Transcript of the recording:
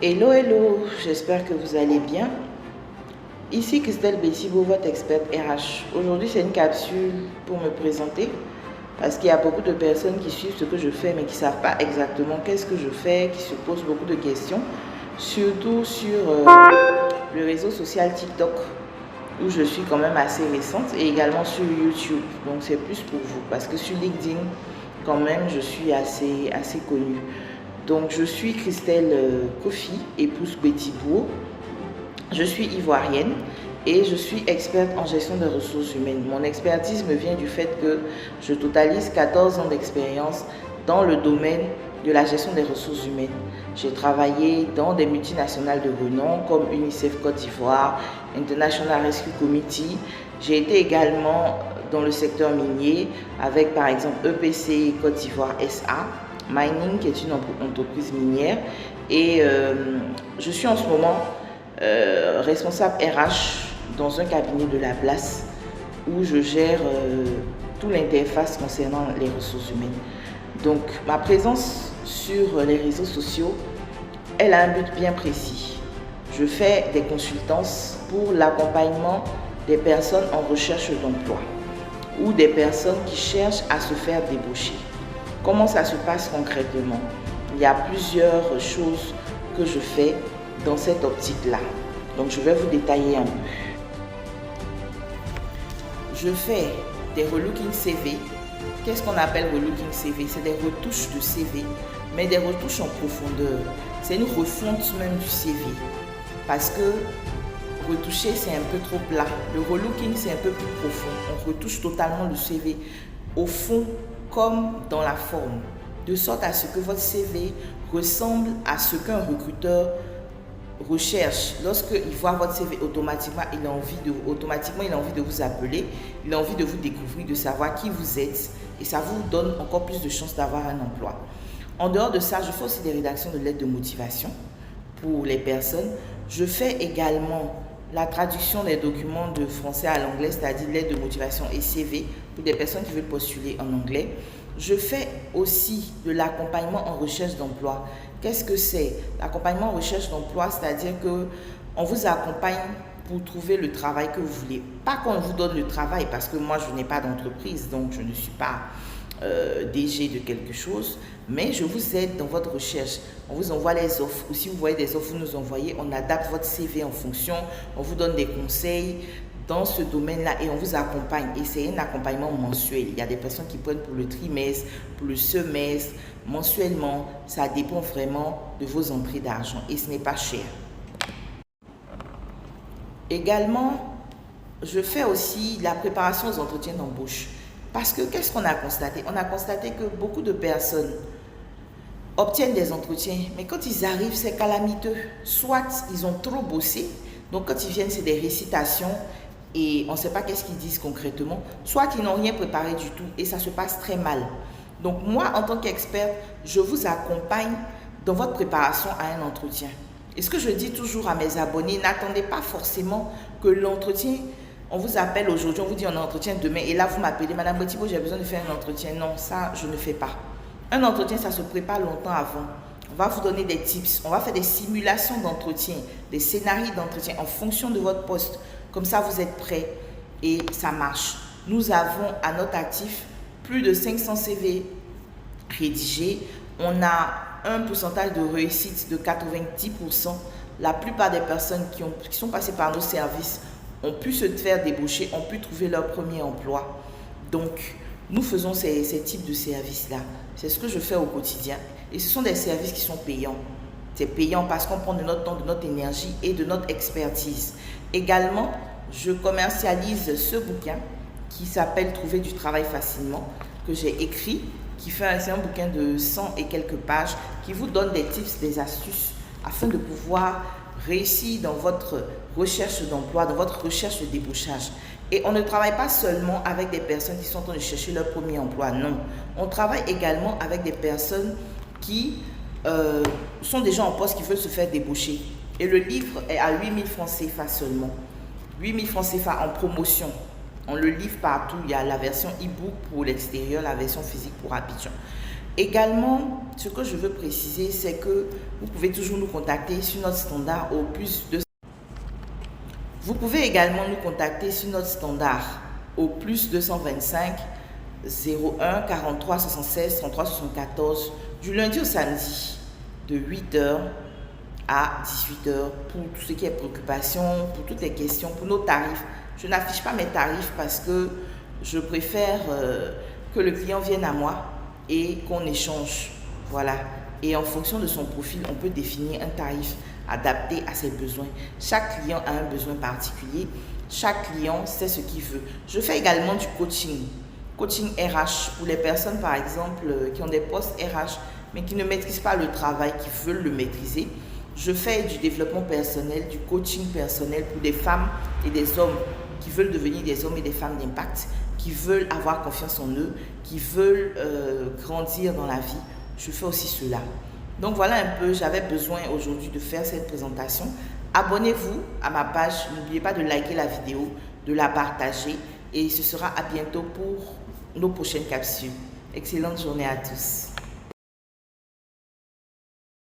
Hello, hello, j'espère que vous allez bien. Ici Christelle Bessibo, votre experte RH. Aujourd'hui, c'est une capsule pour me présenter parce qu'il y a beaucoup de personnes qui suivent ce que je fais mais qui ne savent pas exactement qu'est-ce que je fais, qui se posent beaucoup de questions, surtout sur le réseau social TikTok où je suis quand même assez récente et également sur YouTube. Donc c'est plus pour vous parce que sur LinkedIn, quand même, je suis assez connue. Donc je suis Christelle Kofi, épouse Betty Bou. Je suis ivoirienne et je suis experte en gestion des ressources humaines. Mon expertise me vient du fait que je totalise 14 ans d'expérience dans le domaine de la gestion des ressources humaines. J'ai travaillé dans des multinationales de renom comme UNICEF Côte d'Ivoire, International Rescue Committee. J'ai été également dans le secteur minier avec par exemple EPC Côte d'Ivoire SA, Mining qui est une entreprise minière et je suis en ce moment responsable RH dans un cabinet de la place où je gère toute l'interface concernant les ressources humaines. Donc ma présence sur les réseaux sociaux, elle a un but bien précis. Je fais des consultances pour l'accompagnement des personnes en recherche d'emploi ou des personnes qui cherchent à se faire débaucher. Comment ça se passe concrètement? Il y a plusieurs choses que je fais dans cette optique-là. Donc, je vais vous détailler un peu. Je fais des relooking CV. Qu'est-ce qu'on appelle relooking CV? C'est des retouches de CV, mais des retouches en profondeur. C'est une refonte même du CV. Parce que retoucher, c'est un peu trop plat. Le relooking, c'est un peu plus profond. On retouche totalement le CV au fond comme dans la forme, de sorte à ce que votre CV ressemble à ce qu'un recruteur recherche. Lorsqu'il voit votre CV, automatiquement, il a envie de vous appeler, il a envie de vous découvrir, de savoir qui vous êtes et ça vous donne encore plus de chances d'avoir un emploi. En dehors de ça, je fais aussi des rédactions de lettres de motivation pour les personnes. Je fais également la traduction des documents de français à l'anglais, c'est-à-dire lettres de motivation et CV pour des personnes qui veulent postuler en anglais. Je fais aussi de l'accompagnement en recherche d'emploi. Qu'est-ce que c'est? L'accompagnement en recherche d'emploi, c'est-à-dire qu'on vous accompagne pour trouver le travail que vous voulez. Pas qu'on vous donne le travail, parce que moi, je n'ai pas d'entreprise, donc je ne suis pas DG de quelque chose, mais je vous aide dans votre recherche. On vous envoie les offres, ou si vous voyez des offres, vous nous envoyez, on adapte votre CV en fonction, on vous donne des conseils dans ce domaine-là et on vous accompagne. Et c'est un accompagnement mensuel. Il y a des personnes qui prennent pour le trimestre, pour le semestre, mensuellement. Ça dépend vraiment de vos entrées d'argent et ce n'est pas cher. Également, je fais aussi la préparation aux entretiens d'embauche. Parce que qu'est-ce qu'on a constaté? On a constaté que beaucoup de personnes obtiennent des entretiens, mais quand ils arrivent, c'est calamiteux. Soit ils ont trop bossé, donc quand ils viennent, c'est des récitations et on ne sait pas qu'est-ce qu'ils disent concrètement, soit ils n'ont rien préparé du tout et ça se passe très mal. Donc moi, en tant qu'experte, je vous accompagne dans votre préparation à un entretien. Et ce que je dis toujours à mes abonnés, n'attendez pas forcément que l'entretien, on vous appelle aujourd'hui, on vous dit on a un entretien demain et là vous m'appelez, Madame Botibo, j'ai besoin de faire un entretien. Non, ça je ne fais pas. Un entretien, ça se prépare longtemps avant. On va vous donner des tips, on va faire des simulations d'entretien, des scénarios d'entretien en fonction de votre poste. Comme ça, vous êtes prêts et ça marche. Nous avons à notre actif plus de 500 CV rédigés. On a un pourcentage de réussite de 90%. La plupart des personnes qui sont passées par nos services ont pu se faire débaucher, ont pu trouver leur premier emploi. Donc, nous faisons ces types de services-là. C'est ce que je fais au quotidien. Et ce sont des services qui sont payants. C'est payant parce qu'on prend de notre temps, de notre énergie et de notre expertise. Également, je commercialise ce bouquin qui s'appelle Trouver du travail facilement, que j'ai écrit, c'est un bouquin de 100 et quelques pages qui vous donne des tips, des astuces afin de pouvoir réussir dans votre recherche d'emploi, dans votre recherche de débauchage. Et on ne travaille pas seulement avec des personnes qui sont en train de chercher leur premier emploi, non. On travaille également avec des personnes qui sont déjà en poste, qui veulent se faire débaucher. Et le livre est à 8 000 francs CFA seulement. 8 000 francs CFA en promotion. On le livre partout. Il y a la version e-book pour l'extérieur, la version physique pour Abidjan. Également, ce que je veux préciser, c'est que vous pouvez toujours nous contacter sur notre standard au plus de... Vous pouvez également nous contacter sur notre standard au plus 225 01 43 76 33 74 du lundi au samedi de 8h à 18h pour tout ce qui est préoccupation, pour toutes les questions, pour nos tarifs. Je n'affiche pas mes tarifs parce que je préfère que le client vienne à moi et qu'on échange. Voilà. Et en fonction de son profil, on peut définir un tarif adapté à ses besoins. Chaque client a un besoin particulier. Chaque client sait ce qu'il veut. Je fais également du coaching. Coaching RH pour les personnes, par exemple, qui ont des postes RH, mais qui ne maîtrisent pas le travail, qui veulent le maîtriser. Je fais du développement personnel, du coaching personnel pour des femmes et des hommes qui veulent devenir des hommes et des femmes d'impact, qui veulent avoir confiance en eux, qui veulent grandir dans la vie. Je fais aussi cela. Donc voilà un peu, j'avais besoin aujourd'hui de faire cette présentation. Abonnez-vous à ma page, n'oubliez pas de liker la vidéo, de la partager et ce sera à bientôt pour nos prochaines capsules. Excellente journée à tous.